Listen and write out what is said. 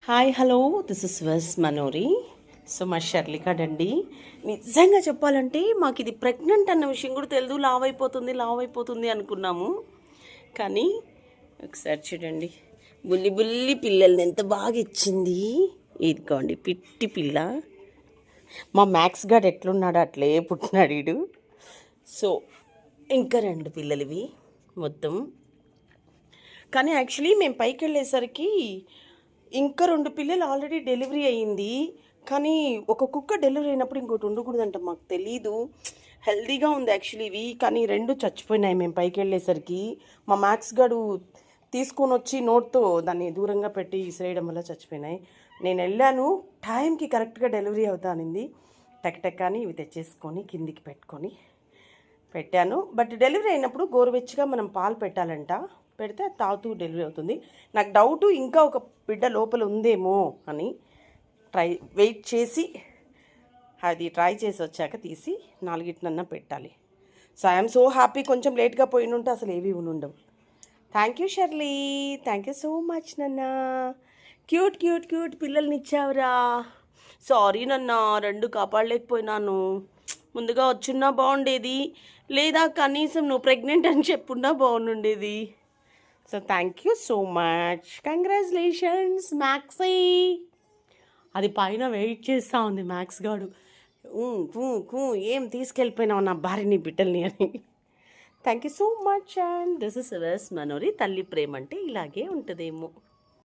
Hi hello, this is వెస్ మనోరి. So మా షర్లికాడండి, నిజంగా చెప్పాలంటే మాకు ఇది ప్రెగ్నెంట్ అన్న విషయం కూడా తెలియదు. లావ్ అయిపోతుంది అనుకున్నాము. కానీ ఒకసారి చూడండి, బుల్లి బుల్లి పిల్లల్ని ఎంత బాగా ఇచ్చింది. ఇదిగోండి పిట్టి పిల్ల. మా మ్యాక్స్ గాడు ఎట్లున్నాడు అట్లే పుట్టినాడు వీడు. సో ఇంకా 2 పిల్లలు ఇవి మొత్తం. కానీ యాక్చువల్లీ మేము పైకి వెళ్ళేసరికి ఇంకా 2 పిల్లలు ఆల్రెడీ డెలివరీ అయ్యింది. కానీ ఒక కుక్క డెలివరీ అయినప్పుడు ఇంకోటి ఉండకూడదంట, మాకు తెలీదు. హెల్దీగా ఉంది యాక్చువల్లీ ఇవి, కానీ 2 చచ్చిపోయినాయి మేము పైకి వెళ్ళేసరికి. మా మ్యాక్స్ గాడు తీసుకొని వచ్చి నోట్తో దాన్ని దూరంగా పెట్టి విసిరేయడం వల్ల చచ్చిపోయినాయి. నేను వెళ్ళాను, టైంకి కరెక్ట్గా డెలివరీ అవుతానింది. టక్ అని ఇవి తెచ్చేసుకొని కిందికి పెట్టాను. బట్ డెలివరీ అయినప్పుడు గోరువెచ్చగా మనం పాలు పెట్టాలంట. పెడితే అది తాగుతూ డెలివరీ అవుతుంది. నాకు డౌటు ఇంకా ఒక బిడ్డ లోపల ఉందేమో అని వెయిట్ చేసి అది ట్రై చేసి వచ్చాక తీసి 4 పెట్టాలి. So I'm so happy. కొంచెం లేట్గా పోయినుంటే అసలు ఏవి ఉండవు. Thank you Shirley, thank you so much నన్న. క్యూట్ క్యూట్ క్యూట్ పిల్లల్ని ఇచ్చావురా. సారీ నన్న, 2 కాపాడలేకపోయినాను. ముందుగా వచ్చున్నా బాగుండేది, లేదా కనీసం నువ్వు ప్రెగ్నెంట్ అని చెప్పున్నా బాగుండేది. So thank you so much, congratulations maxi. అది పైన వెయిట్ చేస్తూ ఉంది మ్యాక్స్ గాడు. ఏం తీసుకెళ్ళిపోయినావు నా భార్యని బిడ్డల్ని అని. Thank you so much. And this is వెస్ మనోరి. తల్లి ప్రేమ అంటే ఇలాగే ఉంటుందేమో.